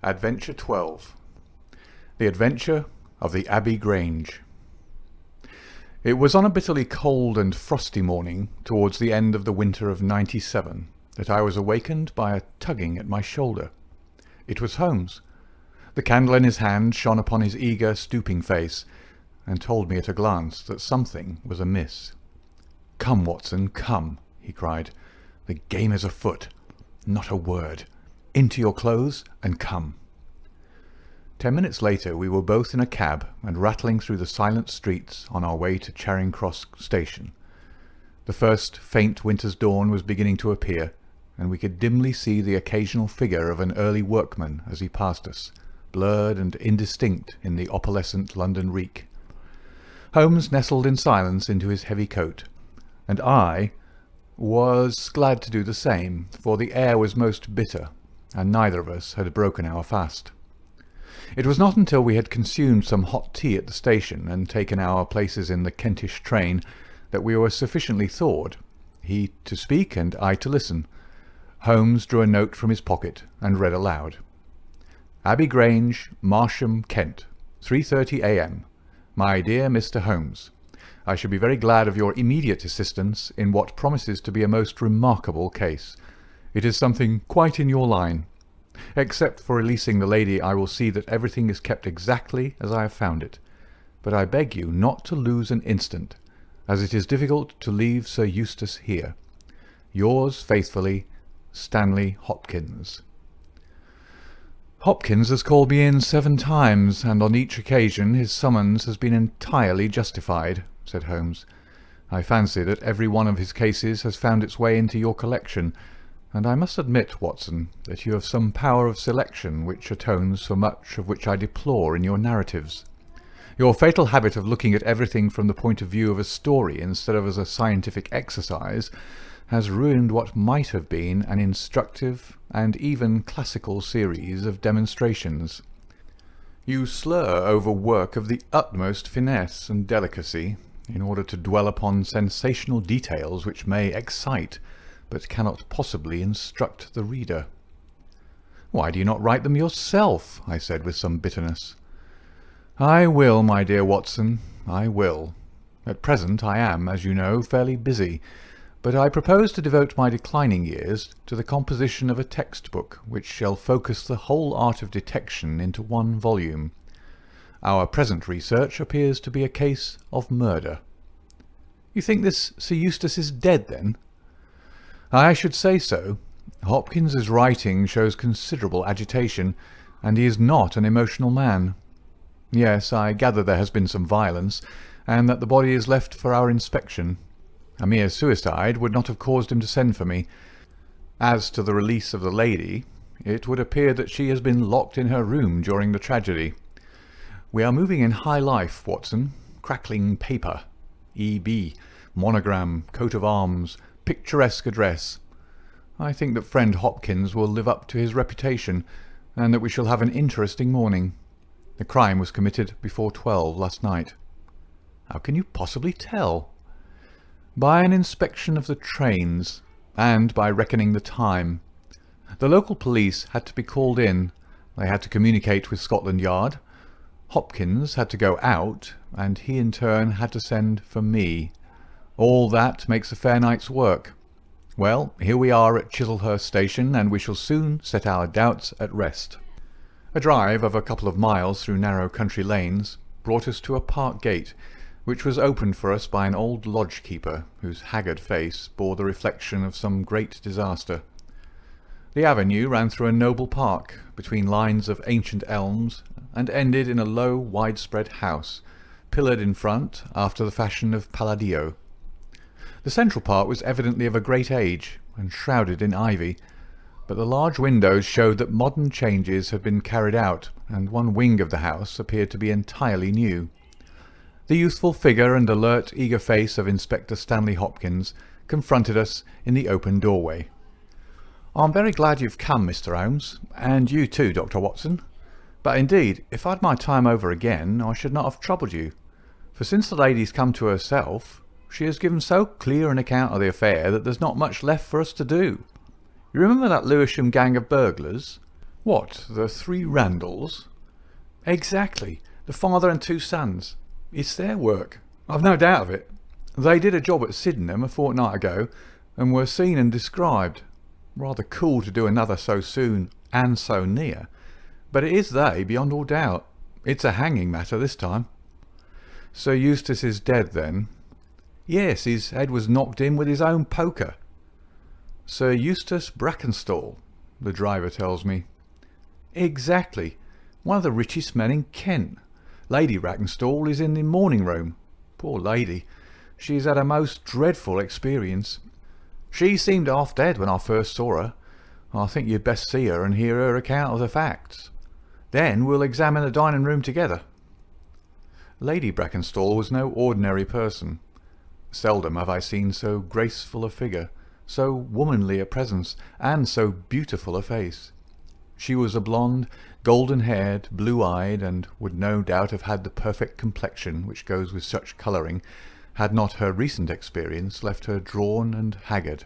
Adventure 12. The Adventure of the Abbey Grange. It was on a bitterly cold and frosty morning towards the end of the winter of '97 that I was awakened by a tugging at my shoulder. It was Holmes. The candle in his hand shone upon his eager, stooping face, and told me at a glance that something was amiss. "Come, Watson, come," he cried. "The game is afoot. Not a word. Into your clothes and come." 10 minutes later we were both in a cab and rattling through the silent streets on our way to Charing Cross station. The first faint winter's dawn was beginning to appear, and we could dimly see the occasional figure of an early workman as he passed us, blurred and indistinct in the opalescent London reek. Holmes nestled in silence into his heavy coat, and I was glad to do the same, for the air was most bitter, and neither of us had broken our fast. It was not until we had consumed some hot tea at the station and taken our places in the Kentish train that we were sufficiently thawed, he to speak and I to listen. Holmes drew a note from his pocket and read aloud. "Abbey Grange, Marsham, Kent, 3:30 a.m. My dear Mr. Holmes, I should be very glad of your immediate assistance in what promises to be a most remarkable case. It is something quite in your line. Except for releasing the lady, I will see that everything is kept exactly as I have found it. But I beg you not to lose an instant, as it is difficult to leave Sir Eustace here. Yours faithfully, Stanley Hopkins." "Hopkins has called me in 7 times, and on each occasion his summons has been entirely justified," said Holmes. "I fancy that every one of his cases has found its way into your collection, and I must admit, Watson, that you have some power of selection which atones for much of which I deplore in your narratives. Your fatal habit of looking at everything from the point of view of a story instead of as a scientific exercise has ruined what might have been an instructive and even classical series of demonstrations. You slur over work of the utmost finesse and delicacy in order to dwell upon sensational details which may excite but cannot possibly instruct the reader." "Why do you not write them yourself?" I said with some bitterness. "I will, my dear Watson, I will. At present I am, as you know, fairly busy, but I propose to devote my declining years to the composition of a textbook which shall focus the whole art of detection into one volume. Our present research appears to be a case of murder." "You think this Sir Eustace is dead, then?" "I should say so. Hopkins's writing shows considerable agitation, and he is not an emotional man. Yes, I gather there has been some violence, and that the body is left for our inspection. A mere suicide would not have caused him to send for me. As to the release of the lady, it would appear that she has been locked in her room during the tragedy. We are moving in high life, Watson. Crackling paper, E.B., monogram, coat of arms, picturesque address. I think that friend Hopkins will live up to his reputation, and that we shall have an interesting morning. The crime was committed before 12 last night." "How can you possibly tell?" "By an inspection of the trains, and by reckoning the time. The local police had to be called in. They had to communicate with Scotland Yard. Hopkins had to go out, and he in turn had to send for me. All that makes a fair night's work. Well, here we are at Chislehurst station, and we shall soon set our doubts at rest." A drive of a couple of miles through narrow country lanes brought us to a park gate, which was opened for us by an old lodge-keeper, whose haggard face bore the reflection of some great disaster. The avenue ran through a noble park, between lines of ancient elms, and ended in a low, widespread house, pillared in front after the fashion of Palladio. The central part was evidently of a great age, and shrouded in ivy, but the large windows showed that modern changes had been carried out, and one wing of the house appeared to be entirely new. The youthful figure and alert, eager face of Inspector Stanley Hopkins confronted us in the open doorway. "I'm very glad you've come, Mr. Holmes, and you too, Dr. Watson. But indeed, if I'd my time over again, I should not have troubled you, for since the lady's come to herself, she has given so clear an account of the affair that there's not much left for us to do. You remember that Lewisham gang of burglars? What, the three Randalls? Exactly, the father and two sons. It's their work, I've no doubt of it. They did a job at Sydenham a fortnight ago, and were seen and described. Rather cool to do another so soon and so near. But it is they, beyond all doubt. It's a hanging matter this time. Sir Eustace is dead, then? Yes, his head was knocked in with his own poker. Sir Eustace Brackenstall, the driver tells me. Exactly. One of the richest men in Kent. Lady Brackenstall is in the morning room. Poor lady. She's had a most dreadful experience. She seemed half dead when I first saw her. I think you'd best see her and hear her account of the facts. Then we'll examine the dining room together. Lady Brackenstall was no ordinary person. Seldom have I seen so graceful a figure, so womanly a presence, and so beautiful a face. She was a blonde, golden-haired, blue-eyed, and would no doubt have had the perfect complexion which goes with such colouring, had not her recent experience left her drawn and haggard.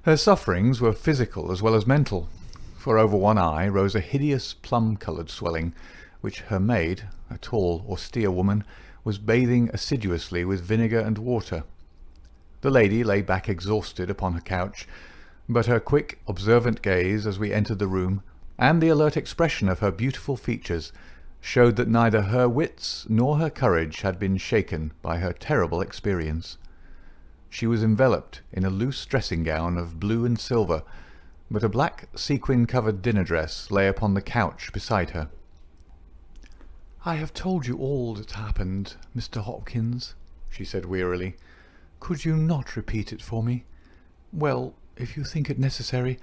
Her sufferings were physical as well as mental, for over one eye rose a hideous plum-coloured swelling, which her maid, a tall, austere woman, was bathing assiduously with vinegar and water. The lady lay back exhausted upon her couch, but her quick, observant gaze as we entered the room, and the alert expression of her beautiful features, showed that neither her wits nor her courage had been shaken by her terrible experience. She was enveloped in a loose dressing-gown of blue and silver, but a black sequin-covered dinner-dress lay upon the couch beside her. "I have told you all that happened, Mr. Hopkins," she said wearily. "Could you not repeat it for me? Well, if you think it necessary,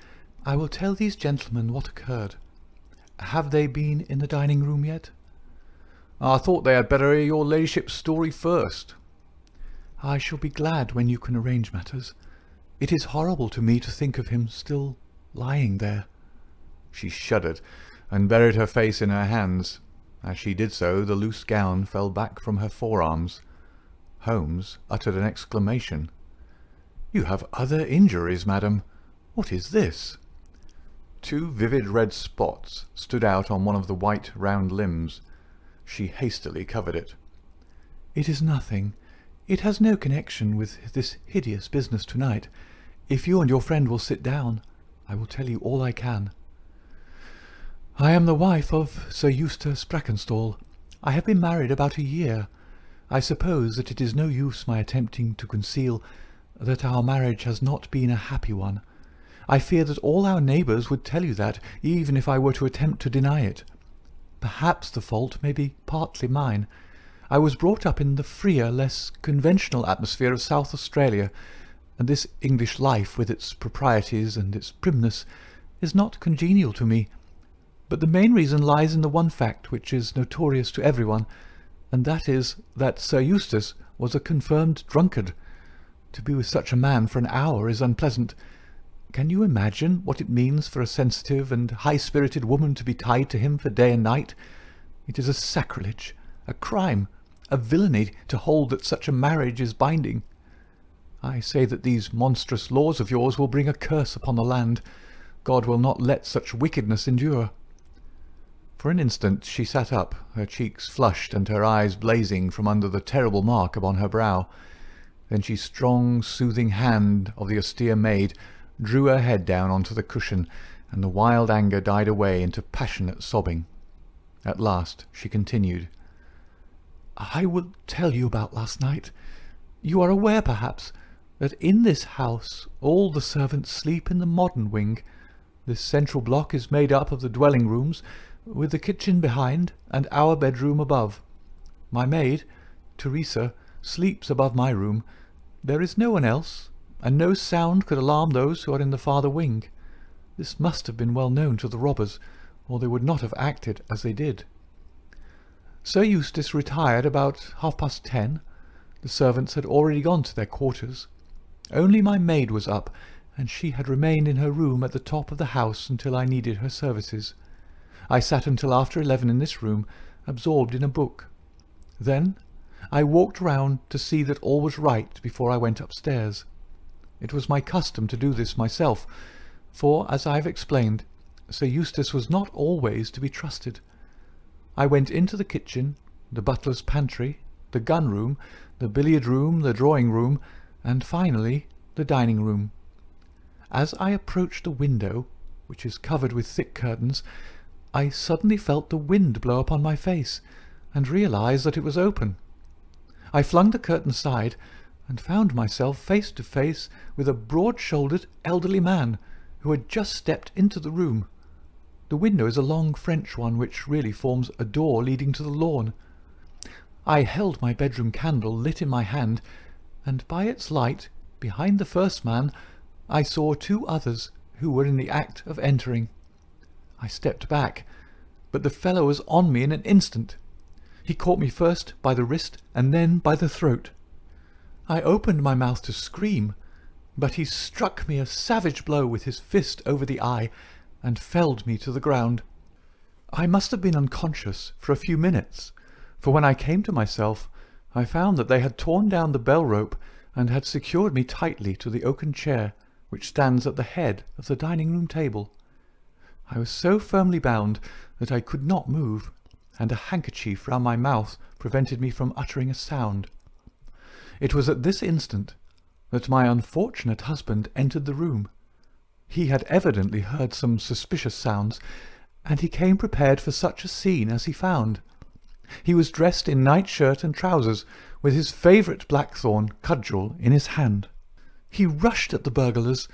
I will tell these gentlemen what occurred. Have they been in the dining-room yet?" "I thought they had better hear your ladyship's story first." "I shall be glad when you can arrange matters. It is horrible to me to think of him still lying there." She shuddered, and buried her face in her hands. As she did so, the loose gown fell back from her forearms. Holmes uttered an exclamation. "You have other injuries, madam. What is this?" Two vivid red spots stood out on one of the white round limbs. She hastily covered it. "It is nothing. It has no connection with this hideous business tonight. If you and your friend will sit down, I will tell you all I can. I am the wife of Sir Eustace Brackenstall. I have been married about a year. I suppose that it is no use my attempting to conceal that our marriage has not been a happy one. I fear that all our neighbours would tell you that, even if I were to attempt to deny it. Perhaps the fault may be partly mine. I was brought up in the freer, less conventional atmosphere of South Australia, and this English life, with its proprieties and its primness, is not congenial to me. But the main reason lies in the one fact which is notorious to everyone, and that is that Sir Eustace was a confirmed drunkard. To be with such a man for an hour is unpleasant. Can you imagine what it means for a sensitive and high-spirited woman to be tied to him for day and night? It is a sacrilege, a crime, a villainy to hold that such a marriage is binding. I say that these monstrous laws of yours will bring a curse upon the land. God will not let such wickedness endure." For an instant she sat up, her cheeks flushed and her eyes blazing from under the terrible mark upon her brow. Then she strong, soothing hand of the austere maid drew her head down onto the cushion, and the wild anger died away into passionate sobbing. At last she continued, "I will tell you about last night. You are aware, perhaps, that in this house all the servants sleep in the modern wing. This central block is made up of the dwelling rooms, with the kitchen behind and our bedroom above. My maid, Teresa, sleeps above my room. There is no one else, and no sound could alarm those who are in the farther wing. This must have been well known to the robbers, or they would not have acted as they did. Sir Eustace retired about 10:30. The servants had already gone to their quarters. Only my maid was up, and she had remained in her room at the top of the house until I needed her services. I sat until after 11 in this room, absorbed in a book. Then I walked round to see that all was right before I went upstairs. It was my custom to do this myself, for, as I have explained, Sir Eustace was not always to be trusted. I went into the kitchen, the butler's pantry, the gun-room, the billiard-room, the drawing-room, and finally the dining-room. As I approached the window, which is covered with thick curtains, I suddenly felt the wind blow upon my face, and realized that it was open. I flung the curtain aside, and found myself face to face with a broad-shouldered elderly man who had just stepped into the room. The window is a long French one which really forms a door leading to the lawn. I held my bedroom candle lit in my hand, and by its light, behind the first man, I saw two others who were in the act of entering. I stepped back, but the fellow was on me in an instant. He caught me first by the wrist and then by the throat. I opened my mouth to scream, but he struck me a savage blow with his fist over the eye and felled me to the ground. I must have been unconscious for a few minutes, for when I came to myself I found that they had torn down the bell rope and had secured me tightly to the oaken chair which stands at the head of the dining-room table. I was so firmly bound that I could not move, and a handkerchief round my mouth prevented me from uttering a sound. It was at this instant that my unfortunate husband entered the room. He had evidently heard some suspicious sounds, and he came prepared for such a scene as he found. He was dressed in nightshirt and trousers, with his favourite blackthorn cudgel in his hand. He rushed at the burglars,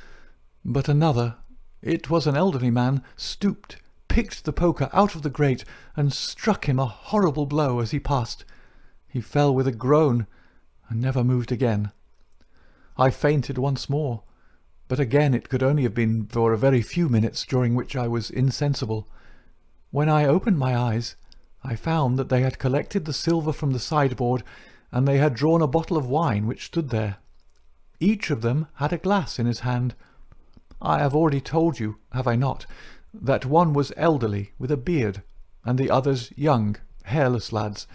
but another, it was an elderly man, stooped, picked the poker out of the grate, and struck him a horrible blow as he passed. He fell with a groan, and never moved again. I fainted once more, but again it could only have been for a very few minutes, during which I was insensible. When I opened my eyes, I found that they had collected the silver from the sideboard, and they had drawn a bottle of wine which stood there. Each of them had a glass in his hand. I have already told you, have I not, that one was elderly, with a beard, and the others young, hairless lads.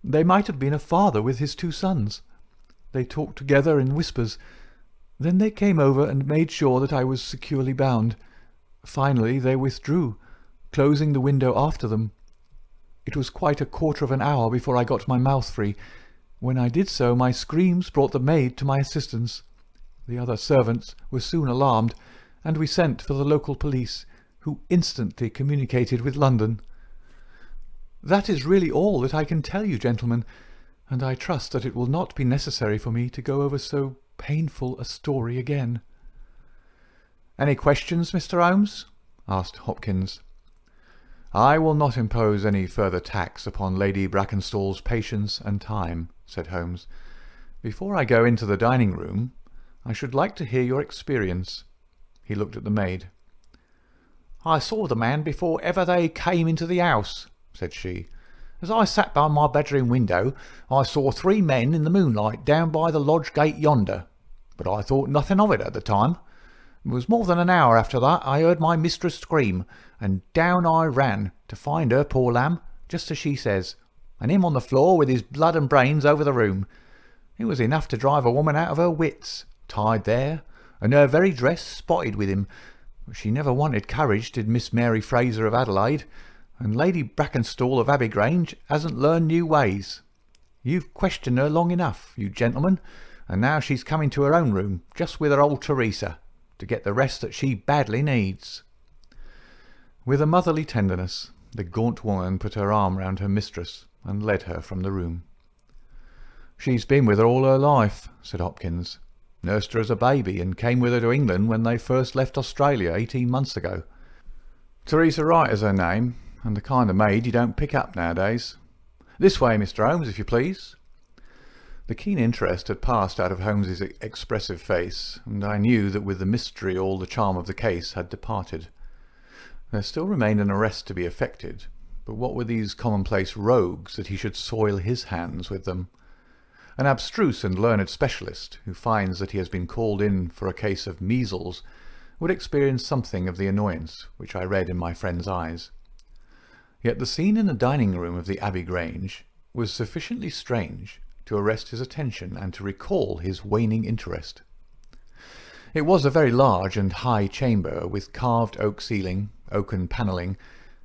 They might have been a father with his two sons. They talked together in whispers. Then they came over and made sure that I was securely bound. Finally they withdrew, closing the window after them. It was quite a quarter of an hour before I got my mouth free. When I did so, my screams brought the maid to my assistance. The other servants were soon alarmed, and we sent for the local police, who instantly communicated with London. That is really all that I can tell you, gentlemen, and I trust that it will not be necessary for me to go over so painful a story again. "Any questions, Mr. Holmes?" asked Hopkins. "I will not impose any further tax upon Lady Brackenstall's patience and time," said Holmes. "Before I go into the dining-room, I should like to hear your experience." He looked at the maid. "I saw the man before ever they came into the house," said she. "As I sat by my bedroom window, I saw 3 men in the moonlight down by the lodge gate yonder, but I thought nothing of it at the time. It was more than an hour after that I heard my mistress scream, and down I ran to find her, poor lamb, just as she says, and him on the floor with his blood and brains over the room. It was enough to drive a woman out of her wits, tied there, and her very dress spotted with him. But she never wanted courage, did Miss Mary Fraser of Adelaide, and Lady Brackenstall of Abbey Grange hasn't learned new ways. You've questioned her long enough, you gentlemen, and now she's coming to her own room, just with her old Teresa, to get the rest that she badly needs." With a motherly tenderness, the gaunt woman put her arm round her mistress and led her from the room. "She's been with her all her life," said Hopkins. "Nursed her as a baby, and came with her to England when they first left Australia 18 months ago. Teresa Wright is her name, and the kind of maid you don't pick up nowadays. This way, Mr. Holmes, if you please." The keen interest had passed out of Holmes's expressive face, and I knew that with the mystery all the charm of the case had departed. There still remained an arrest to be effected, but what were these commonplace rogues that he should soil his hands with them? An abstruse and learned specialist, who finds that he has been called in for a case of measles, would experience something of the annoyance which I read in my friend's eyes. Yet the scene in the dining-room of the Abbey Grange was sufficiently strange to arrest his attention and to recall his waning interest. It was a very large and high chamber, with carved oak ceiling, oaken panelling,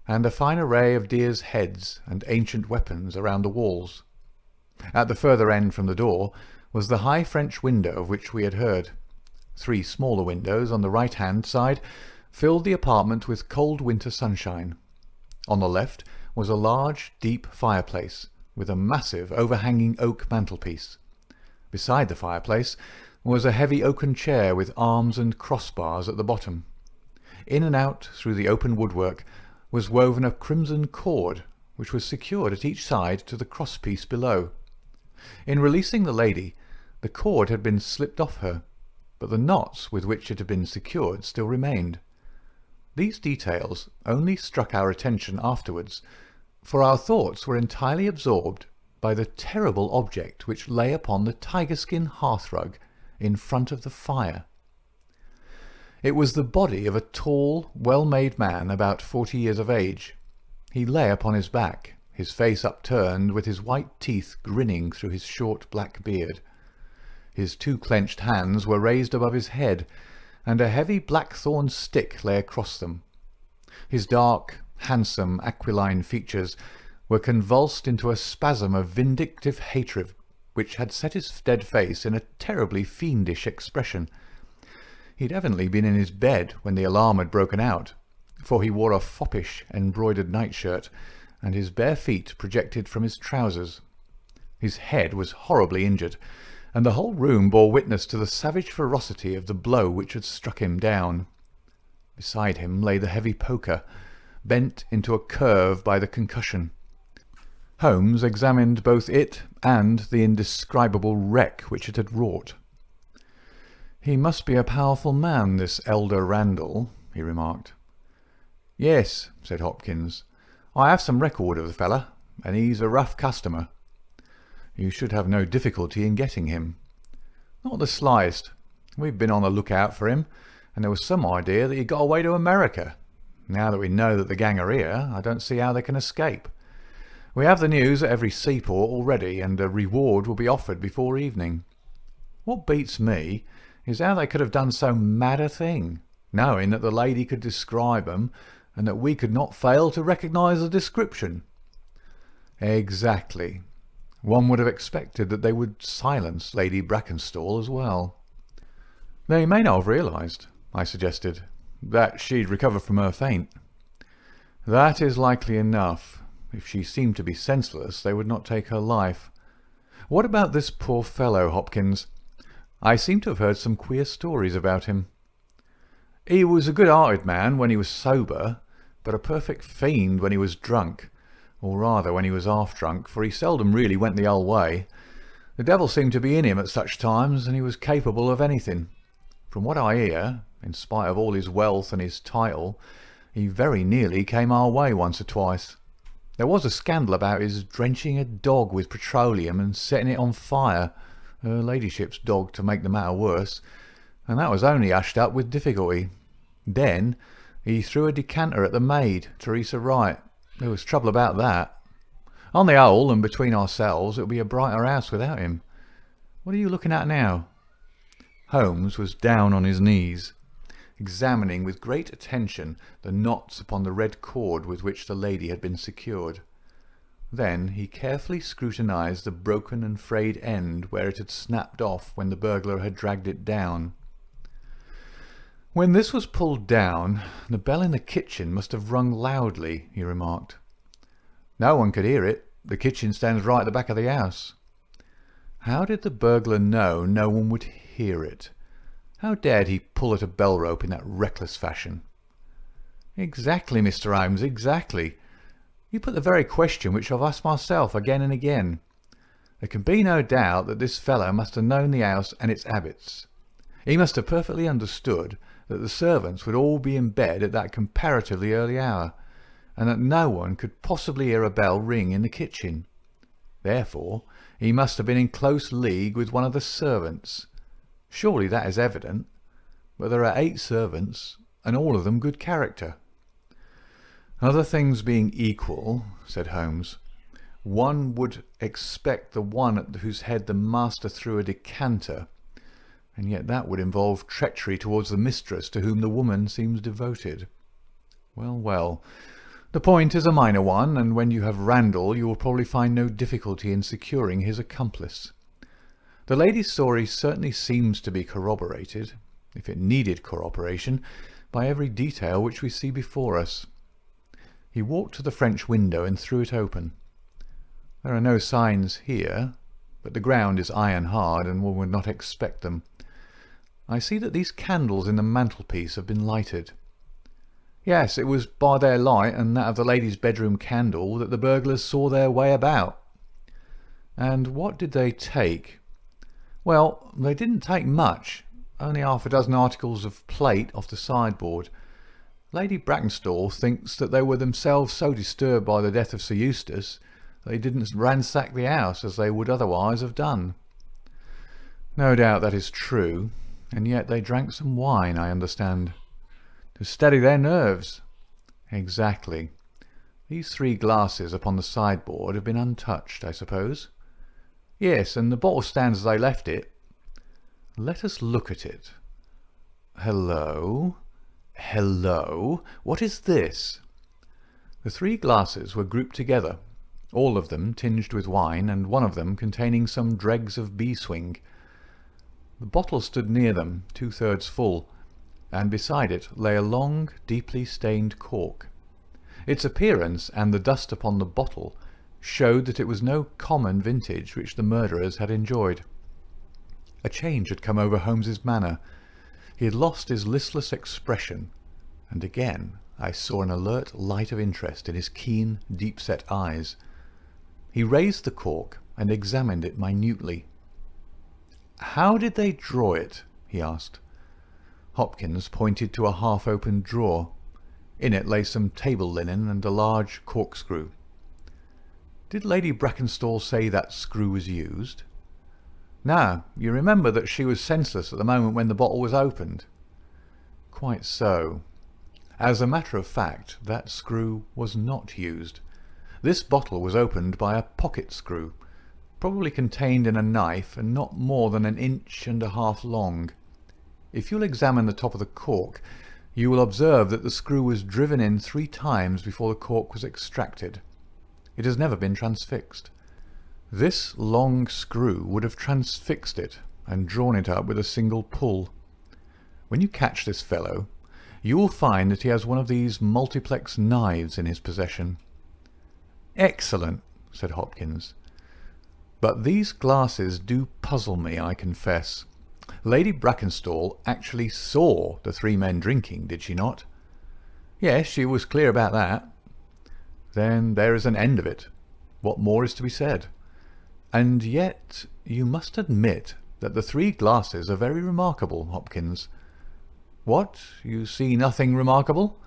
and a fine array of deer's heads and ancient weapons around the walls. At the further end from the door was the high French window of which we had heard. 3 smaller windows on the right-hand side filled the apartment with cold winter sunshine. On the left was a large, deep fireplace, with a massive, overhanging oak mantelpiece. Beside the fireplace was a heavy oaken chair with arms and crossbars at the bottom. In and out through the open woodwork was woven a crimson cord, which was secured at each side to the crosspiece below. In releasing the lady, the cord had been slipped off her, but the knots with which it had been secured still remained. These details only struck our attention afterwards, for our thoughts were entirely absorbed by the terrible object which lay upon the tiger-skin hearthrug in front of the fire. It was the body of a tall, well-made man about 40 years of age. He lay upon his back, his face upturned, with his white teeth grinning through his short black beard. His 2 clenched hands were raised above his head, and a heavy blackthorn stick lay across them. His dark, handsome, aquiline features were convulsed into a spasm of vindictive hatred which had set his dead face in a terribly fiendish expression. He had evidently been in his bed when the alarm had broken out, for he wore a foppish embroidered nightshirt, and his bare feet projected from his trousers. His head was horribly injured, and the whole room bore witness to the savage ferocity of the blow which had struck him down. Beside him lay the heavy poker, bent into a curve by the concussion. Holmes examined both it and the indescribable wreck which it had wrought. "He must be a powerful man, this elder Randall," he remarked. "Yes," said Hopkins. "I have some record of the feller, and he's a rough customer. You should have no difficulty in getting him." "Not the slightest. We've been on the lookout for him, and there was some idea that he got away to America. Now that we know that the gang are here, I don't see how they can escape. We have the news at every seaport already, and a reward will be offered before evening. What beats me is how they could have done so mad a thing, knowing that the lady could describe them, and that we could not fail to recognise the description." "Exactly. One would have expected that they would silence Lady Brackenstall as well." "They may not have realised," I suggested, "that she'd recovered from her faint." "That is likely enough. If she seemed to be senseless, they would not take her life. What about this poor fellow, Hopkins? I seem to have heard some queer stories about him." "He was a good-hearted man when he was sober, but a perfect fiend when he was drunk, or rather when he was half-drunk, for he seldom really went the whole way. The devil seemed to be in him at such times, and he was capable of anything. From what I hear, in spite of all his wealth and his title, he very nearly came our way once or twice. There was a scandal about his drenching a dog with petroleum and setting it on fire, her ladyship's dog to make the matter worse, and that was only hushed up with difficulty. Then he threw a decanter at the maid, Teresa Wright. There was trouble about that. On the whole, and between ourselves, it would be a brighter house without him. What are you looking at now?" Holmes was down on his knees, examining with great attention the knots upon the red cord with which the lady had been secured. Then he carefully scrutinized the broken and frayed end where it had snapped off when the burglar had dragged it down. "When this was pulled down, the bell in the kitchen must have rung loudly," he remarked. "No one could hear it. The kitchen stands right at the back of the house." "How did the burglar know no one would hear it? How dared he pull at a bell rope in that reckless fashion?" "Exactly, Mr. Holmes, exactly. You put the very question which I've asked myself again and again. There can be no doubt that this fellow must have known the house and its habits. He must have perfectly understood that the servants would all be in bed at that comparatively early hour, and that no one could possibly hear a bell ring in the kitchen. Therefore, he must have been in close league with one of the servants. Surely that is evident. But there are 8 servants, and all of them good character." "Other things being equal," said Holmes, "one would expect the one at whose head the master threw a decanter, and yet that would involve treachery towards the mistress to whom the woman seems devoted." Well, well. The point is a minor one, and when you have Randall you will probably find no difficulty in securing his accomplice. The lady's story certainly seems to be corroborated, if it needed corroboration, by every detail which we see before us. He walked to the French window and threw it open. There are no signs here, but the ground is iron hard, and one would not expect them. I see that these candles in the mantelpiece have been lighted. Yes, it was by their light and that of the lady's bedroom candle that the burglars saw their way about. And what did they take? Well, they didn't take much, only half a dozen articles of plate off the sideboard. Lady Brackenstall thinks that they were themselves so disturbed by the death of Sir Eustace they didn't ransack the house as they would otherwise have done. No doubt that is true, and yet they drank some wine, I understand. To steady their nerves. Exactly. These 3 glasses upon the sideboard have been untouched, I suppose. Yes, and the bottle stands as they left it. Let us look at it. Hello? Hello? What is this? The 3 glasses were grouped together, all of them tinged with wine, and one of them containing some dregs of beeswing. The bottle stood near them, 2/3 full, and beside it lay a long, deeply stained cork. Its appearance and the dust upon the bottle showed that it was no common vintage which the murderers had enjoyed. A change had come over Holmes's manner. He had lost his listless expression, and again I saw an alert light of interest in his keen, deep-set eyes. He raised the cork and examined it minutely. "How did they draw it?" he asked. Hopkins pointed to a half-opened drawer. In it lay some table linen and a large corkscrew. "Did Lady Brackenstall say that screw was used?" "No. You remember that she was senseless at the moment when the bottle was opened?" "Quite so. As a matter of fact, that screw was not used. This bottle was opened by a pocket screw, probably contained in a knife and not more than 1.5 inches long. If you'll examine the top of the cork, you will observe that the screw was driven in 3 times before the cork was extracted. It has never been transfixed. This long screw would have transfixed it and drawn it up with a single pull. When you catch this fellow, you will find that he has one of these multiplex knives in his possession." "Excellent," said Hopkins. "But these glasses do puzzle me, I confess. Lady Brackenstall actually saw the 3 men drinking, did she not?" "Yes, she was clear about that." "Then there is an end of it. What more is to be said? And yet you must admit that the 3 glasses are very remarkable, Hopkins." "What? You see nothing remarkable?"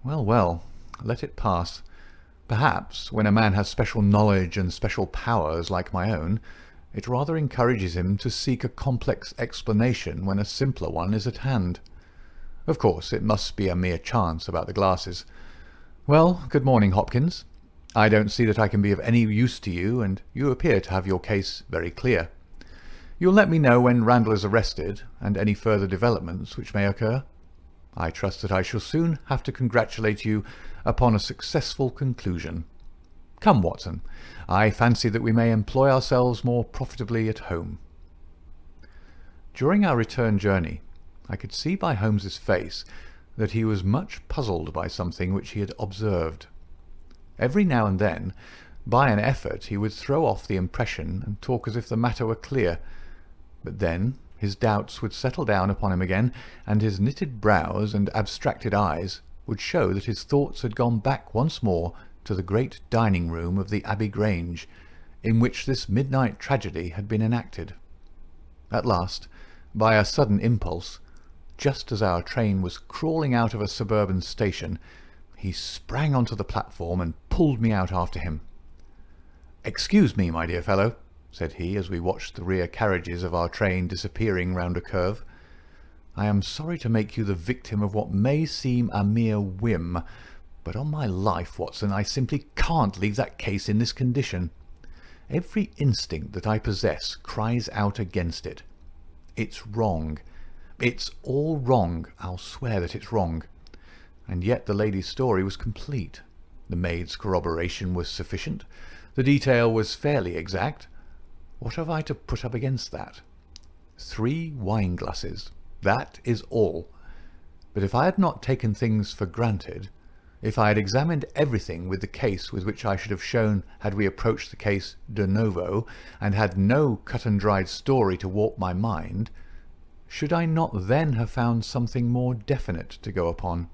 "Well, well, let it pass. Perhaps when a man has special knowledge and special powers like my own, it rather encourages him to seek a complex explanation when a simpler one is at hand. Of course, it must be a mere chance about the glasses. Well, good morning, Hopkins. I don't see that I can be of any use to you, and you appear to have your case very clear. You'll let me know when Randall is arrested, and any further developments which may occur. I trust that I shall soon have to congratulate you upon a successful conclusion. Come, Watson, I fancy that we may employ ourselves more profitably at home." During our return journey, I could see by Holmes's face that he was much puzzled by something which he had observed. Every now and then, by an effort, he would throw off the impression and talk as if the matter were clear, but then his doubts would settle down upon him again, and his knitted brows and abstracted eyes would show that his thoughts had gone back once more to the great dining-room of the Abbey Grange, in which this midnight tragedy had been enacted. At last, by a sudden impulse, just as our train was crawling out of a suburban station, he sprang onto the platform and pulled me out after him. "Excuse me, my dear fellow," said he, as we watched the rear carriages of our train disappearing round a curve. "I am sorry to make you the victim of what may seem a mere whim, but on my life, Watson, I simply can't leave that case in this condition. Every instinct that I possess cries out against it. It's wrong. It's all wrong. I'll swear that it's wrong. and yet the lady's story was complete. The maid's corroboration was sufficient. The detail was fairly exact. What have I to put up against that? 3 wine-glasses. That is all. But if I had not taken things for granted, if I had examined everything with the case with which I should have shown had we approached the case de novo, and had no cut-and-dried story to warp my mind, should I not then have found something more definite to go upon?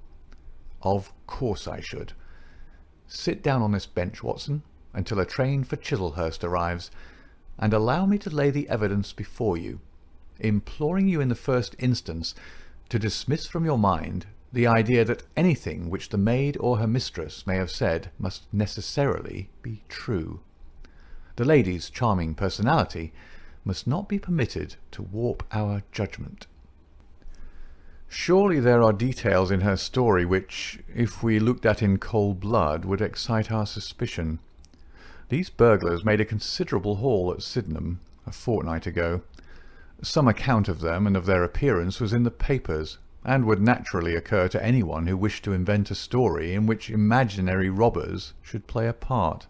Of course I should. Sit down on this bench, Watson, until a train for Chislehurst arrives, and allow me to lay the evidence before you, imploring you in the first instance to dismiss from your mind the idea that anything which the maid or her mistress may have said must necessarily be true. The lady's charming personality must not be permitted to warp our judgment. Surely there are details in her story which, if we looked at in cold blood, would excite our suspicion. These burglars made a considerable haul at Sydenham a fortnight ago. Some account of them and of their appearance was in the papers, and would naturally occur to anyone who wished to invent a story in which imaginary robbers should play a part.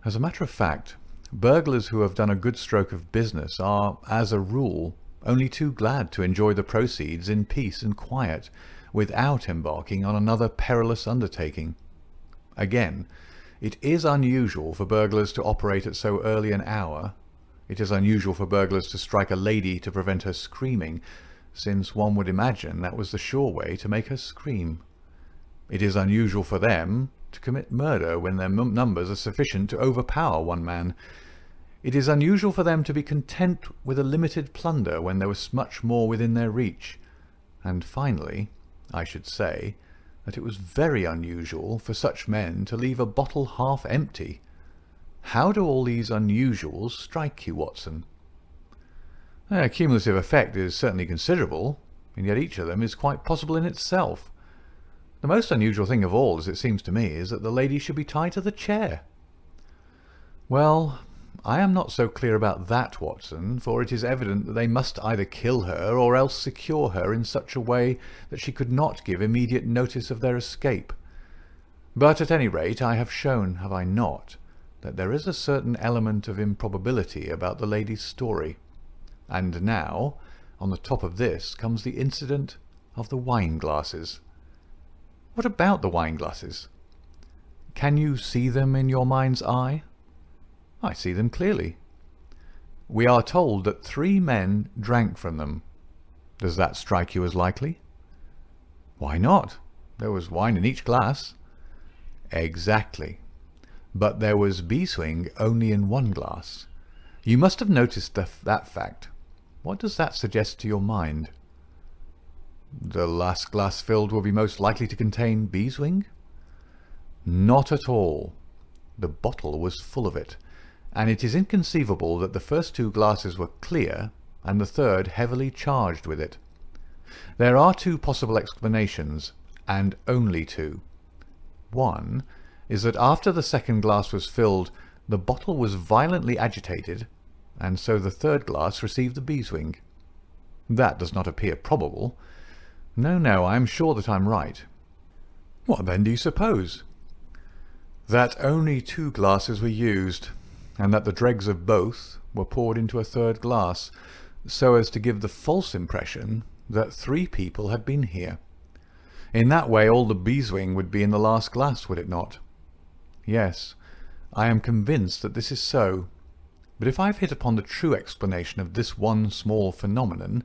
As a matter of fact, burglars who have done a good stroke of business are, as a rule, only too glad to enjoy the proceeds in peace and quiet, without embarking on another perilous undertaking. Again, it is unusual for burglars to operate at so early an hour. It is unusual for burglars to strike a lady to prevent her screaming, since one would imagine that was the sure way to make her scream. It is unusual for them to commit murder when their numbers are sufficient to overpower one man. It is unusual for them to be content with a limited plunder when there was much more within their reach. And finally, I should say that it was very unusual for such men to leave a bottle half empty. How do all these unusuals strike you, Watson? Their cumulative effect is certainly considerable, and yet each of them is quite possible in itself. The most unusual thing of all, as it seems to me, is that the lady should be tied to the chair. Well, I am not so clear about that, Watson, for it is evident that they must either kill her or else secure her in such a way that she could not give immediate notice of their escape. But at any rate I have shown, have I not, that there is a certain element of improbability about the lady's story. And now, on the top of this, comes the incident of the wine-glasses. What about the wine-glasses? Can you see them in your mind's eye? I see them clearly. We are told that 3 men drank from them. Does that strike you as likely? Why not? There was wine in each glass. Exactly. But there was beeswing only in 1 glass. You must have noticed that fact. What does that suggest to your mind? The last glass filled will be most likely to contain beeswing? Not at all. The bottle was full of it, and it is inconceivable that the first 2 glasses were clear and the third heavily charged with it. There are 2 possible explanations, and only 2. One is that after the second glass was filled, the bottle was violently agitated, and so the third glass received the beeswing. That does not appear probable. No, I am sure that I am right. What then do you suppose? That only 2 glasses were used, and that the dregs of both were poured into a third glass, so as to give the false impression that 3 people had been here. In that way all the beeswing would be in the last glass, would it not? Yes, I am convinced that this is so. But if I have hit upon the true explanation of this one small phenomenon,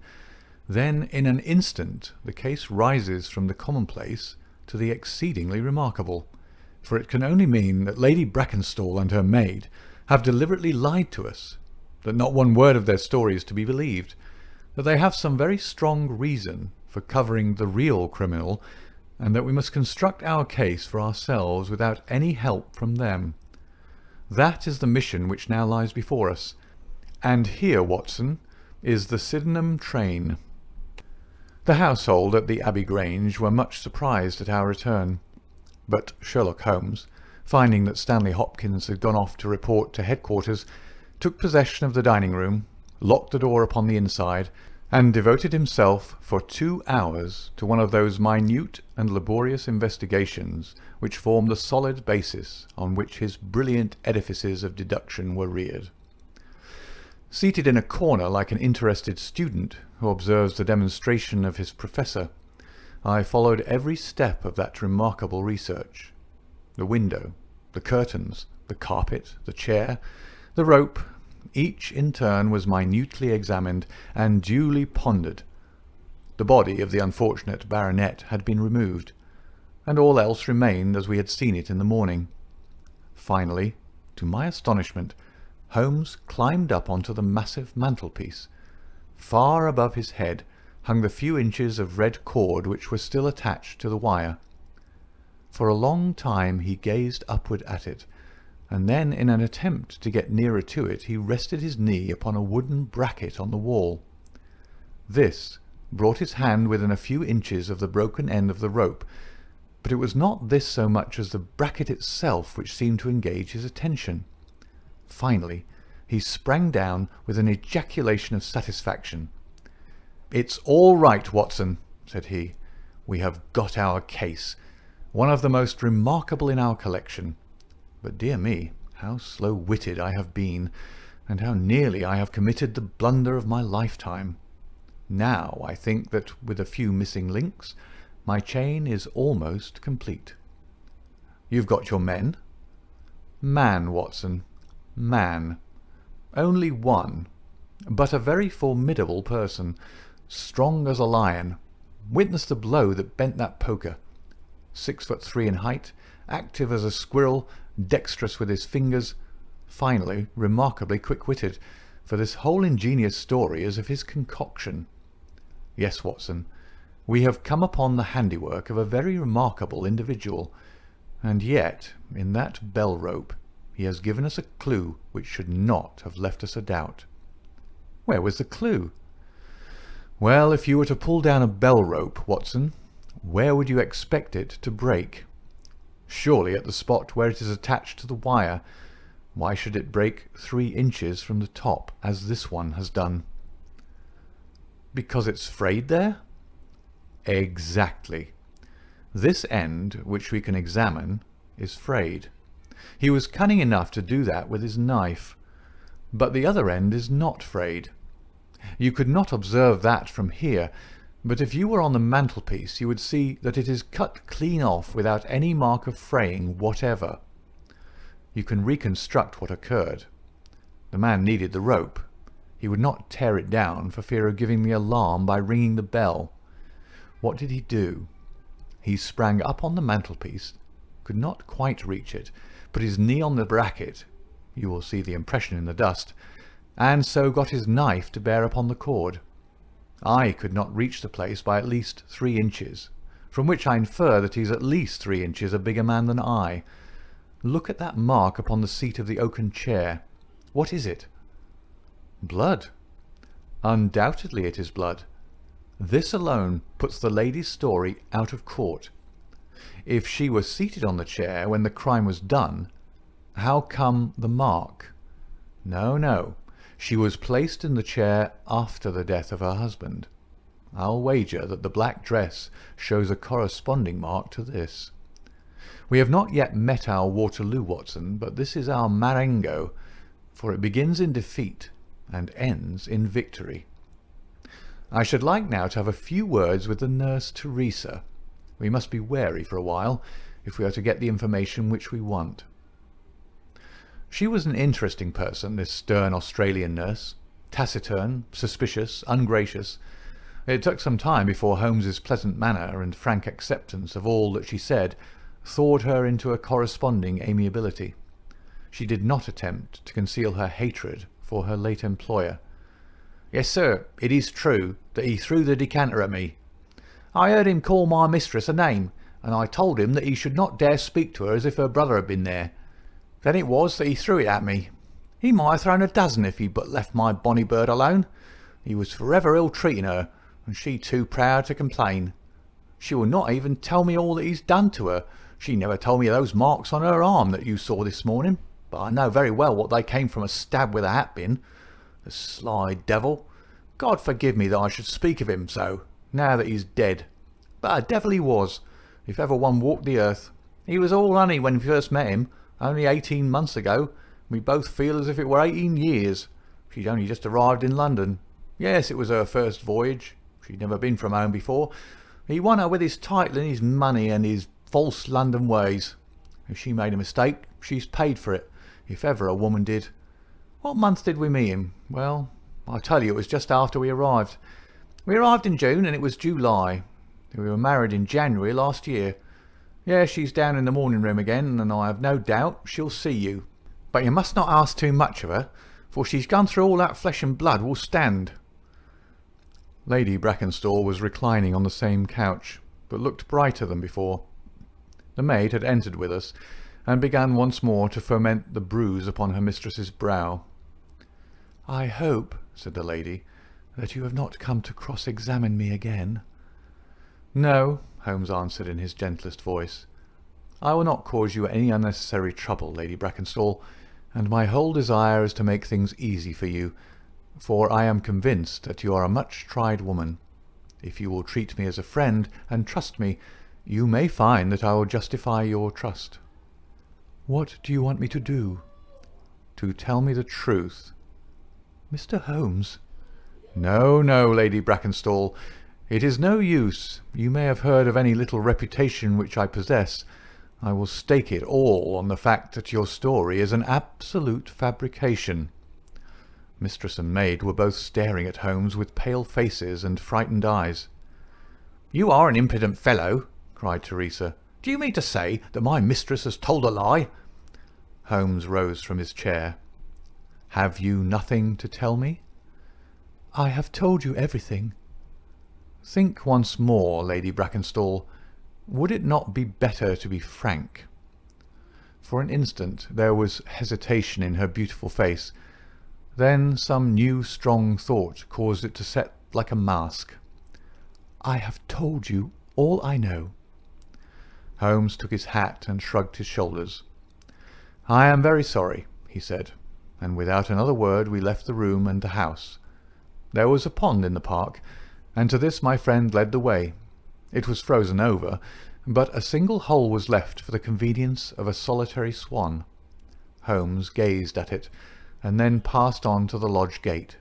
then in an instant the case rises from the commonplace to the exceedingly remarkable, for it can only mean that Lady Brackenstall and her maid have deliberately lied to us, that not one word of their story is to be believed, that they have some very strong reason for covering the real criminal, and that we must construct our case for ourselves without any help from them. That is the mission which now lies before us, and here, Watson, is the Sydenham train. The household at the Abbey Grange were much surprised at our return, but Sherlock Holmes, finding that Stanley Hopkins had gone off to report to headquarters, took possession of the dining-room, locked the door upon the inside, and devoted himself for 2 hours to one of those minute and laborious investigations which form the solid basis on which his brilliant edifices of deduction were reared. Seated in a corner like an interested student who observes the demonstration of his professor, I followed every step of that remarkable research. The window, the curtains, the carpet, the chair, the rope, each in turn was minutely examined and duly pondered. The body of the unfortunate baronet had been removed, and all else remained as we had seen it in the morning. Finally, to my astonishment, Holmes climbed up onto the massive mantelpiece. Far above his head hung the few inches of red cord which were still attached to the wire. For a long time he gazed upward at it, and then in an attempt to get nearer to it he rested his knee upon a wooden bracket on the wall. This brought his hand within a few inches of the broken end of the rope, but it was not this so much as the bracket itself which seemed to engage his attention. Finally he sprang down with an ejaculation of satisfaction. "It's all right, Watson," said he. "We have got our case, one of the most remarkable in our collection. But dear me, how slow-witted I have been, and how nearly I have committed the blunder of my lifetime. Now I think that with a few missing links, my chain is almost complete. You've got your men?" "Man, Watson, man. Only one, but a very formidable person, strong as a lion. Witness the blow that bent that poker. 6'3" in height, active as a squirrel, dexterous with his fingers, finally remarkably quick-witted, for this whole ingenious story is of his concoction. Yes, Watson, we have come upon the handiwork of a very remarkable individual, and yet in that bell-rope he has given us a clue which should not have left us a doubt." "Where was the clue?" "Well, if you were to pull down a bell-rope, Watson, where would you expect it to break? Surely at the spot where it is attached to the wire. Why should it break 3 inches from the top, as this one has done?" "Because it's frayed there?" "Exactly. This end, which we can examine, is frayed. He was cunning enough to do that with his knife. But the other end is not frayed. You could not observe that from here, but if you were on the mantelpiece you would see that it is cut clean off without any mark of fraying whatever. You can reconstruct what occurred. The man needed the rope. He would not tear it down for fear of giving the alarm by ringing the bell. What did he do? He sprang up on the mantelpiece, could not quite reach it, put his knee on the bracket, you will see the impression in the dust, and so got his knife to bear upon the cord. I could not reach the place by at least 3 inches, from which I infer that he is at least 3 inches a bigger man than I. Look at that mark upon the seat of the oaken chair. What is it?" "Blood." "Undoubtedly it is blood. This alone puts the lady's story out of court. If she was seated on the chair when the crime was done, how come the mark? No, no. She was placed in the chair after the death of her husband. I'll wager that the black dress shows a corresponding mark to this. We have not yet met our Waterloo, Watson, but this is our Marengo, for it begins in defeat and ends in victory. I should like now to have a few words with the nurse Teresa. We must be wary for a while, if we are to get the information which we want." She was an interesting person, this stern Australian nurse, taciturn, suspicious, ungracious. It took some time before Holmes's pleasant manner and frank acceptance of all that she said thawed her into a corresponding amiability. She did not attempt to conceal her hatred for her late employer. "Yes, sir, it is true that he threw the decanter at me. I heard him call my mistress a name, and I told him that he should not dare speak to her as if her brother had been there. Then it was that he threw it at me. He might have thrown a dozen if he'd but left my bonny bird alone. He was forever ill-treating her, and she too proud to complain. She will not even tell me all that he's done to her. She never told me of those marks on her arm that you saw this morning, but I know very well what they came from, a stab with a hat-pin. The sly devil! God forgive me that I should speak of him so, now that he's dead. But a devil he was, if ever one walked the earth. He was all honey when we first met him, only 18 months ago. We both feel as if it were 18 years. She'd only just arrived in London. Yes, it was her first voyage. She'd never been from home before. He won her with his title and his money and his false London ways. If she made a mistake, she's paid for it, if ever a woman did. What month did we meet him? Well, I tell you, it was just after we arrived. We arrived in June and it was July. We were married in January last year. Yeah, she's down in the morning room again, and I have no doubt she'll see you. But you must not ask too much of her, for she's gone through all that flesh and blood will stand. Lady Brackenstall was reclining on the same couch, but looked brighter than before. The maid had entered with us, and began once more to foment the bruise upon her mistress's brow. "I hope," said the lady, "that you have not come to cross-examine me again." "No," Holmes answered in his gentlest voice. "I will not cause you any unnecessary trouble, Lady Brackenstall, and my whole desire is to make things easy for you, for I am convinced that you are a much-tried woman. If you will treat me as a friend and trust me, you may find that I will justify your trust." "What do you want me to do?" "To tell me the truth." "Mr. Holmes." "No, no, Lady Brackenstall. It is no use. You may have heard of any little reputation which I possess. I will stake it all on the fact that your story is an absolute fabrication." Mistress and maid were both staring at Holmes with pale faces and frightened eyes. "You are an impudent fellow," cried Teresa. "Do you mean to say that my mistress has told a lie?" Holmes rose from his chair. "Have you nothing to tell me?" "I have told you everything." "Think once more, Lady Brackenstall. Would it not be better to be frank?" For an instant there was hesitation in her beautiful face. Then some new strong thought caused it to set like a mask. "I have told you all I know." Holmes took his hat and shrugged his shoulders. "I am very sorry," he said, and without another word we left the room and the house. There was a pond in the park, and to this my friend led the way. It was frozen over, but a single hole was left for the convenience of a solitary swan. Holmes gazed at it, and then passed on to the lodge gate.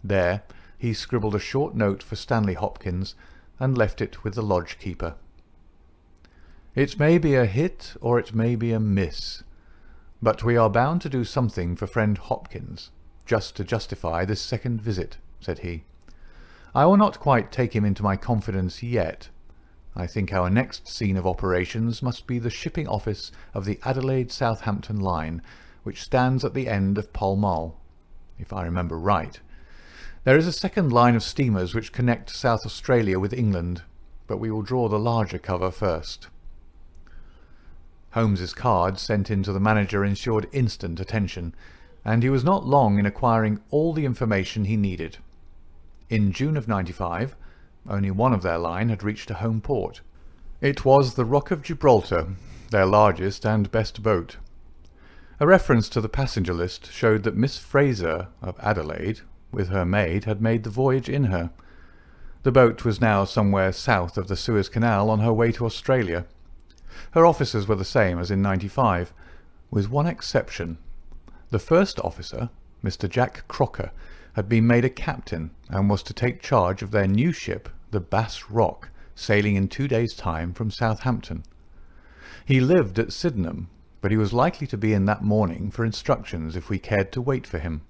There he scribbled a short note for Stanley Hopkins, and left it with the lodge-keeper. It may be a hit or it may be a miss, but we are bound to do something for friend Hopkins, just to justify this second visit, said he. I will not quite take him into my confidence yet. I think our next scene of operations must be the shipping office of the Adelaide-Southampton line, which stands at the end of Pall Mall, if I remember right. There is a second line of steamers which connect South Australia with England, but we will draw the larger cover first. Holmes's card sent in to the manager ensured instant attention, and he was not long in acquiring all the information he needed. In June of '95, only one of their line had reached a home port. It was the Rock of Gibraltar, their largest and best boat. A reference to the passenger list showed that Miss Fraser of Adelaide, with her maid, had made the voyage in her. The boat was now somewhere south of the Suez Canal on her way to Australia. Her officers were the same as in '95, with one exception. The first officer, Mr. Jack Crocker, had been made a captain and was to take charge of their new ship, the Bass Rock, sailing in 2 days' time from Southampton. He lived at Sydenham, but he was likely to be in that morning for instructions if we cared to wait for him.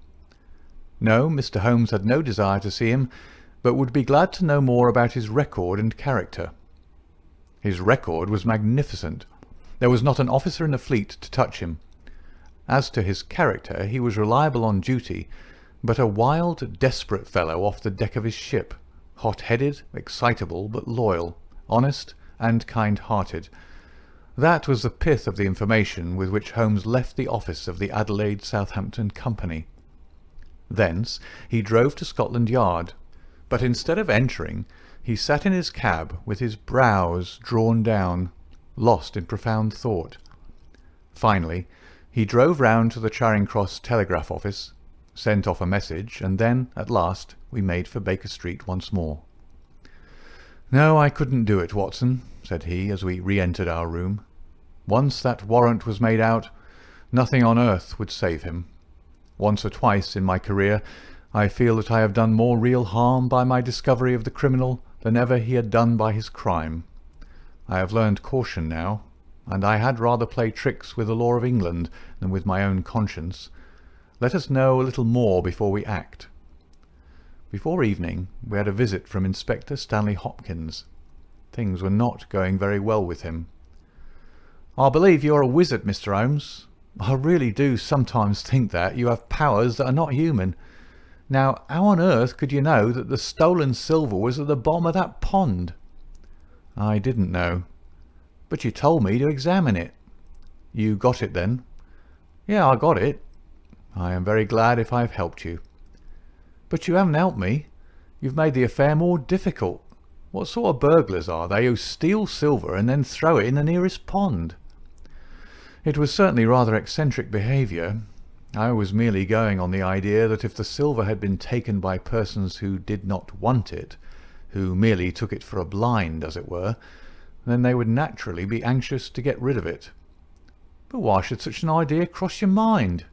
No, Mr. Holmes had no desire to see him, but would be glad to know more about his record and character. His record was magnificent. There was not an officer in the fleet to touch him. As to his character, he was reliable on duty, but a wild, desperate fellow off the deck of his ship, hot-headed, excitable, but loyal, honest, and kind-hearted. That was the pith of the information with which Holmes left the office of the Adelaide-Southampton Company. Thence he drove to Scotland Yard, but instead of entering, he sat in his cab with his brows drawn down, lost in profound thought. Finally, he drove round to the Charing Cross telegraph office, sent off a message, and then, at last, we made for Baker Street once more. "No, I couldn't do it, Watson," said he, as we re-entered our room. "Once that warrant was made out, nothing on earth would save him. Once or twice in my career I feel that I have done more real harm by my discovery of the criminal than ever he had done by his crime. I have learned caution now, and I had rather play tricks with the law of England than with my own conscience. Let us know a little more before we act." Before evening we had a visit from Inspector Stanley Hopkins. Things were not going very well with him. "I believe you are a wizard, Mr. Holmes. I really do sometimes think that you have powers that are not human. Now, how on earth could you know that the stolen silver was at the bottom of that pond?" "I didn't know." "But you told me to examine it." "You got it then?" "Yeah, I got it." "I am very glad if I have helped you." "But you haven't helped me. You've made the affair more difficult. What sort of burglars are they who steal silver and then throw it in the nearest pond?" "It was certainly rather eccentric behaviour. I was merely going on the idea that if the silver had been taken by persons who did not want it, who merely took it for a blind, as it were, then they would naturally be anxious to get rid of it." "But why should such an idea cross your mind?"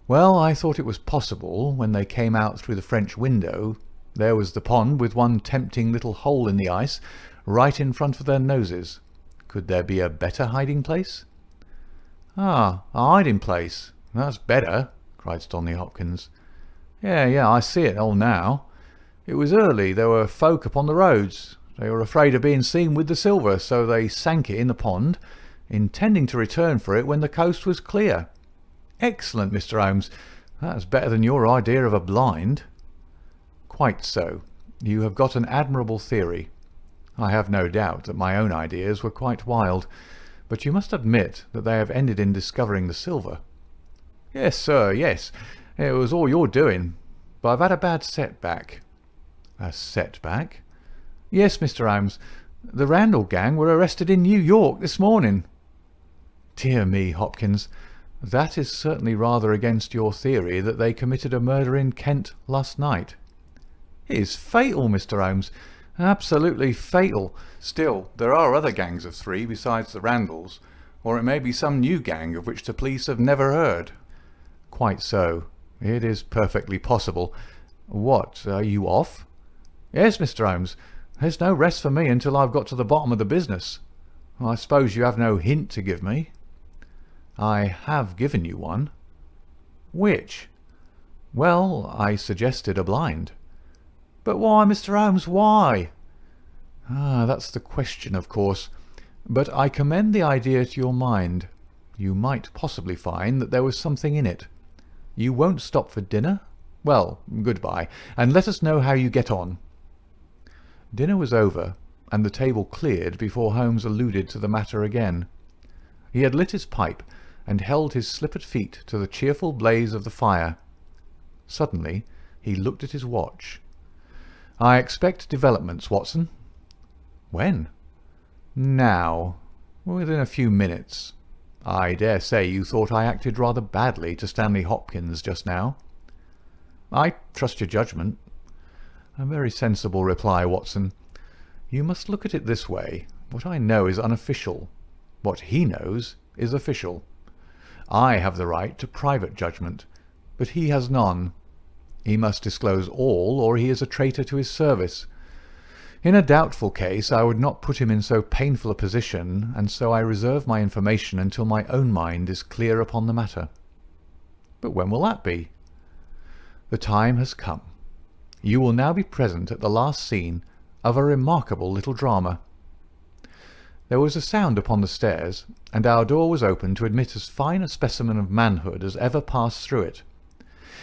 "Well, I thought it was possible, when they came out through the French window. There was the pond with one tempting little hole in the ice right in front of their noses. Could there be a better hiding place?" "Ah, a hiding place. That's better," cried Stanley Hopkins. Yeah, I see it all now. It was early. There were folk upon the roads. They were afraid of being seen with the silver, so they sank it in the pond, intending to return for it when the coast was clear." "Excellent, Mr. Holmes. That's better than your idea of a blind." "Quite so. You have got an admirable theory. I have no doubt that my own ideas were quite wild, but you must admit that they have ended in discovering the silver." "Yes, sir, yes. It was all your doing. But I've had a bad setback." "A setback?" "Yes, Mr. Holmes. The Randall gang were arrested in New York this morning." "Dear me, Hopkins. That is certainly rather against your theory that they committed a murder in Kent last night." "It is fatal, Mr. Holmes. Absolutely fatal. Still, there are other gangs of three besides the Randalls, or it may be some new gang of which the police have never heard." "Quite so. It is perfectly possible. What, are you off?" "Yes, Mr. Holmes. There's no rest for me until I've got to the bottom of the business. I suppose you have no hint to give me?" "I have given you one." "Which?" "Well, I suggested a blind." "But why, Mr. Holmes, why?" That's the question, of course. But I commend the idea to your mind. You might possibly find that there was something in it. You won't stop for dinner? Well, good-bye, and let us know how you get on." Dinner was over, and the table cleared before Holmes alluded to the matter again. He had lit his pipe, and held his slippered feet to the cheerful blaze of the fire. Suddenly he looked at his watch. "I expect developments, Watson." "When?" "Now. Within a few minutes. I dare say you thought I acted rather badly to Stanley Hopkins just now." "I trust your judgment." "A very sensible reply, Watson. You must look at it this way. What I know is unofficial. What he knows is official. I have the right to private judgment, but he has none. He must disclose all, or he is a traitor to his service. In a doubtful case I would not put him in so painful a position, and so I reserve my information until my own mind is clear upon the matter." "But when will that be?" "The time has come. You will now be present at the last scene of a remarkable little drama." There was a sound upon the stairs, and our door was opened to admit as fine a specimen of manhood as ever passed through it.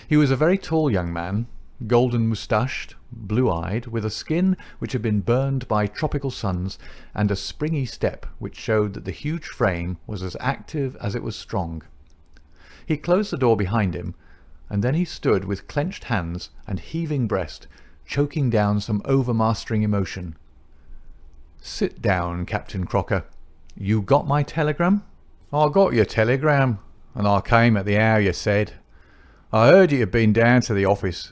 He was a very tall young man, golden-moustached, blue-eyed, with a skin which had been burned by tropical suns, and a springy step which showed that the huge frame was as active as it was strong. He closed the door behind him, and then he stood with clenched hands and heaving breast, choking down some overmastering emotion. "Sit down, Captain Crocker. You got my telegram?" "I got your telegram, and I came at the hour you said. I heard you had been down to the office.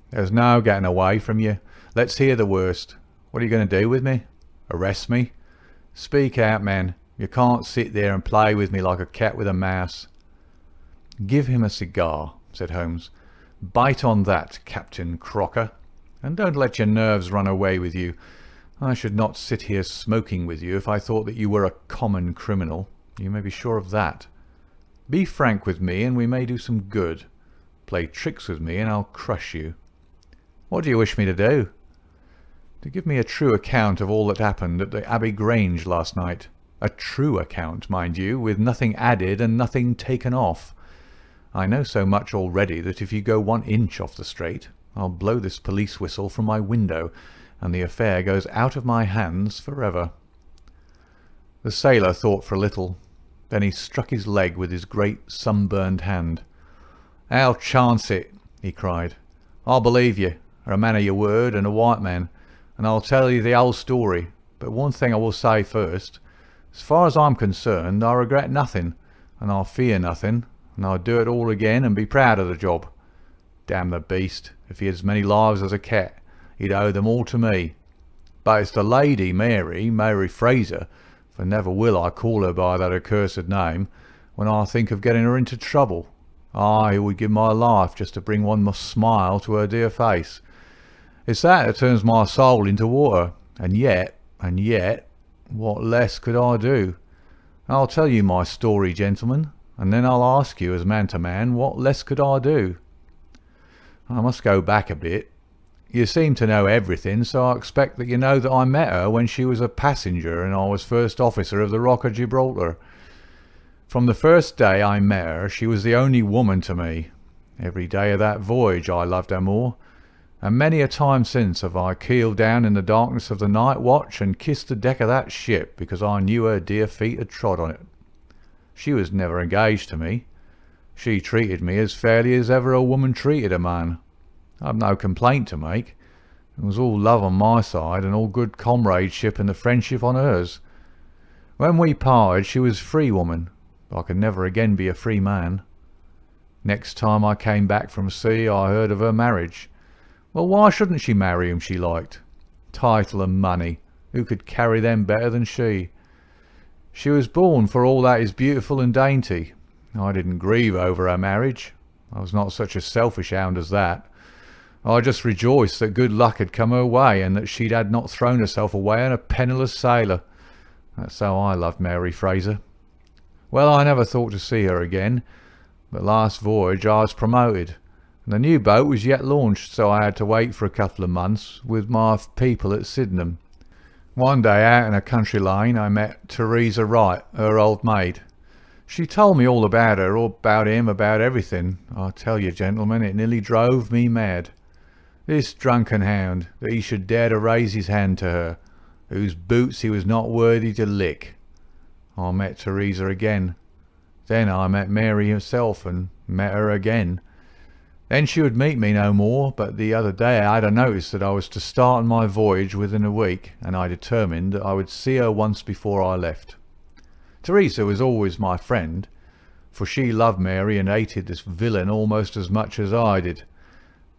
There's no getting away from you. Let's hear the worst. What are you going to do with me? Arrest me? Speak out, man. You can't sit there and play with me like a cat with a mouse." "Give him a cigar," said Holmes. "Bite on that, Captain Crocker, and don't let your nerves run away with you. I should not sit here smoking with you if I thought that you were a common criminal. You may be sure of that. Be frank with me and we may do some good. Play tricks with me and I'll crush you. What do you wish me to do?" "To give me a true account of all that happened at the Abbey Grange last night. A true account, mind you, with nothing added and nothing taken off. I know so much already that if you go 1 inch off the straight, I'll blow this police whistle from my window, and the affair goes out of my hands forever." The sailor thought for a little. Then he struck his leg with his great sunburned hand. "I'll chance it," he cried. "I believe you, are a man of your word and a white man, and I'll tell you the whole story. But one thing I will say first. As far as I'm concerned, I regret nothing, and I fear nothing, and I'd do it all again and be proud of the job. Damn the beast, if he had as many lives as a cat, he'd owe them all to me. But it's the lady Mary Fraser, for never will I call her by that accursed name, when I think of getting her into trouble. I would give my life just to bring one more smile to her dear face. It's that turns my soul into water, and yet, what less could I do? I'll tell you my story, gentlemen, and then I'll ask you, as man to man, what less could I do? I must go back a bit. You seem to know everything, so I expect that you know that I met her when she was a passenger and I was first officer of the Rock of Gibraltar. From the first day I met her, she was the only woman to me. Every day of that voyage I loved her more, and many a time since have I keeled down in the darkness of the night watch and kissed the deck of that ship because I knew her dear feet had trod on it. She was never engaged to me. She treated me as fairly as ever a woman treated a man. I've no complaint to make. It was all love on my side and all good comradeship and the friendship on hers. When we parted she was free woman, but I could never again be a free man. Next time I came back from sea I heard of her marriage. Well, why shouldn't she marry whom she liked? Title and money, who could carry them better than she? She was born for all that is beautiful and dainty. I didn't grieve over her marriage. I was not such a selfish hound as that. I just rejoiced that good luck had come her way and that she had not thrown herself away on a penniless sailor. That's how I loved Mary Fraser. Well, I never thought to see her again, but last voyage I was promoted, and the new boat was yet launched, so I had to wait for a couple of months with my people at Sydenham. One day out in a country lane I met Teresa Wright, her old maid. She told me all about her, all about him, about everything. I tell you, gentlemen, it nearly drove me mad. This drunken hound, that he should dare to raise his hand to her, whose boots he was not worthy to lick. I met Teresa again. Then I met Mary herself, and met her again. Then she would meet me no more, but the other day I had a notice that I was to start on my voyage within a week, and I determined that I would see her once before I left. Teresa was always my friend, for she loved Mary and hated this villain almost as much as I did.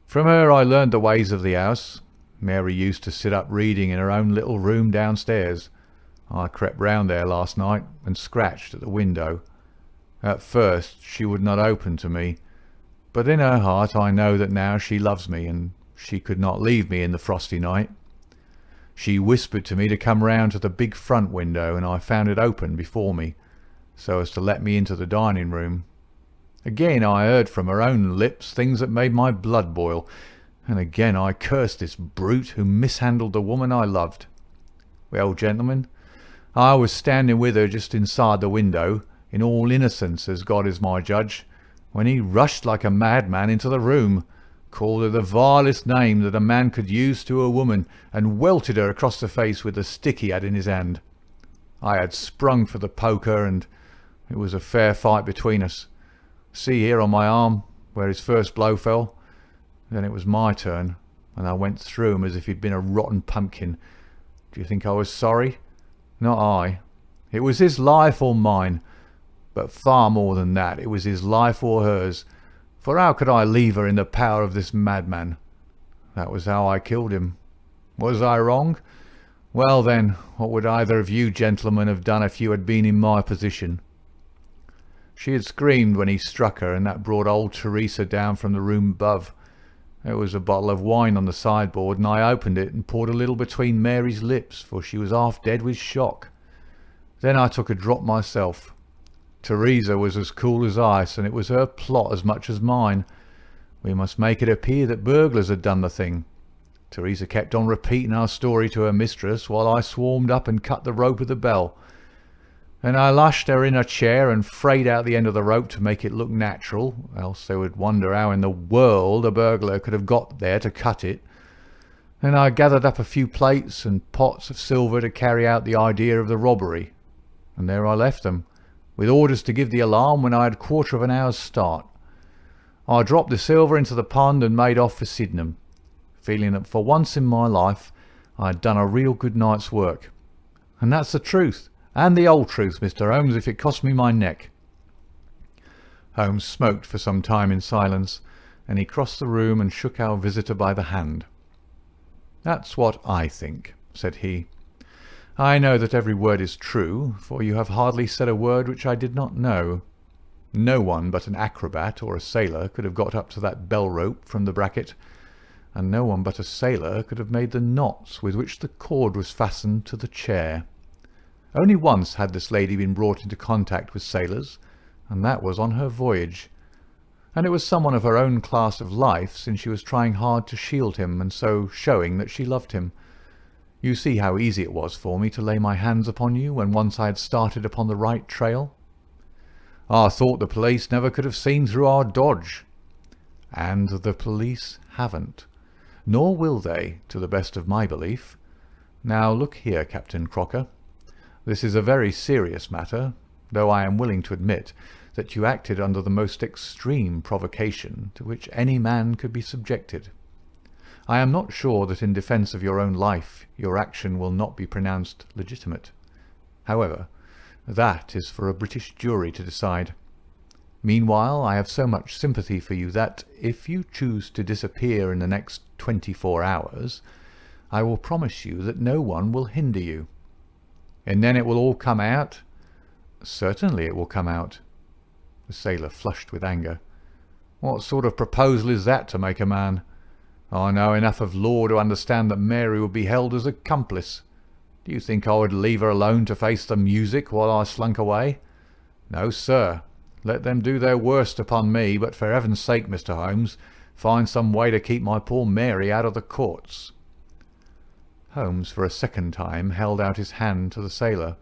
From her I learned the ways of the house. Mary used to sit up reading in her own little room downstairs. I crept round there last night and scratched at the window. At first she would not open to me, but in her heart I know that now she loves me, and she could not leave me in the frosty night. She whispered to me to come round to the big front window, and I found it open before me, so as to let me into the dining room. Again I heard from her own lips things that made my blood boil, and again I cursed this brute who mishandled the woman I loved. Well, gentlemen, I was standing with her just inside the window, in all innocence, as God is my judge, when he rushed like a madman into the room, called her the vilest name that a man could use to a woman, and welted her across the face with the stick he had in his hand. I had sprung for the poker, and it was a fair fight between us. See here on my arm, where his first blow fell. Then it was my turn, and I went through him as if he'd been a rotten pumpkin. Do you think I was sorry? Not I. It was his life or mine, but far more than that, it was his life or hers, For how could I leave her in the power of this madman? That was how I killed him. Was I wrong? Well then, what would either of you gentlemen have done if you had been in my position? She had screamed when he struck her, and that brought old Teresa down from the room above. There was a bottle of wine on the sideboard, and I opened it and poured a little between Mary's lips, for she was half dead with shock. Then I took a drop myself. Teresa was as cool as ice, and it was her plot as much as mine. We must make it appear that burglars had done the thing. Teresa kept on repeating our story to her mistress, while I swarmed up and cut the rope of the bell. Then I lashed her in a chair and frayed out the end of the rope to make it look natural, else they would wonder how in the world a burglar could have got there to cut it. Then I gathered up a few plates and pots of silver to carry out the idea of the robbery, and there I left them, with orders to give the alarm when I had a quarter of an hour's start. I dropped the silver into the pond and made off for Sydenham, feeling that for once in my life I had done a real good night's work. And that's the truth, and the old truth, Mr. Holmes, if it cost me my neck." Holmes smoked for some time in silence, and he crossed the room and shook our visitor by the hand. "That's what I think," said he. "I know that every word is true, for you have hardly said a word which I did not know. No one but an acrobat or a sailor could have got up to that bell rope from the bracket, and no one but a sailor could have made the knots with which the cord was fastened to the chair. Only once had this lady been brought into contact with sailors, and that was on her voyage. And it was someone of her own class of life, since she was trying hard to shield him, and so showing that she loved him. You see how easy it was for me to lay my hands upon you when once I had started upon the right trail. I thought the police never could have seen through our dodge. And the police haven't, nor will they, to the best of my belief. Now look here, Captain Crocker. This is a very serious matter, though I am willing to admit that you acted under the most extreme provocation to which any man could be subjected. I am not sure that in defence of your own life your action will not be pronounced legitimate. However, that is for a British jury to decide. Meanwhile, I have so much sympathy for you that, if you choose to disappear in the next 24 hours, I will promise you that no one will hinder you. And then it will all come out?" "Certainly it will come out." The sailor flushed with anger. "What sort of proposal is that to make a man? I know enough of law to understand that Mary would be held as accomplice. Do you think I would leave her alone to face the music while I slunk away? No, sir. Let them do their worst upon me, but for heaven's sake, Mr. Holmes, find some way to keep my poor Mary out of the courts." Holmes for a second time held out his hand to the sailor.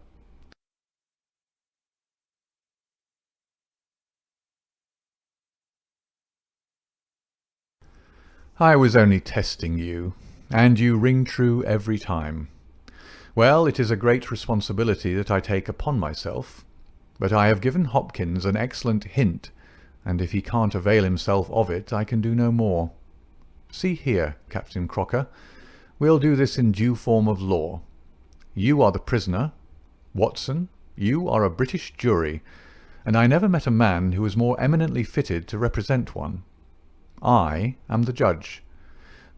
"I was only testing you, and you ring true every time. Well, it is a great responsibility that I take upon myself, but I have given Hopkins an excellent hint, and if he can't avail himself of it, I can do no more. See here, Captain Crocker, we'll do this in due form of law. You are the prisoner. Watson, you are a British jury, and I never met a man who was more eminently fitted to represent one. I am the judge.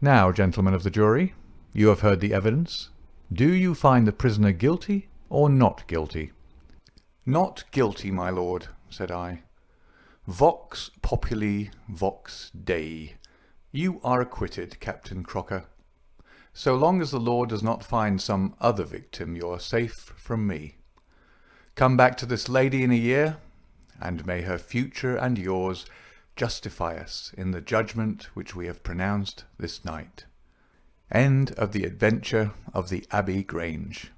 Now, gentlemen of the jury, you have heard the evidence. Do you find the prisoner guilty or not guilty?" "Not guilty, my lord," said I. "Vox populi, vox Dei. You are acquitted, Captain Crocker. So long as the law does not find some other victim, you are safe from me. Come back to this lady in a year, and may her future and yours justify us in the judgment which we have pronounced this night." End of the adventure of the Abbey Grange.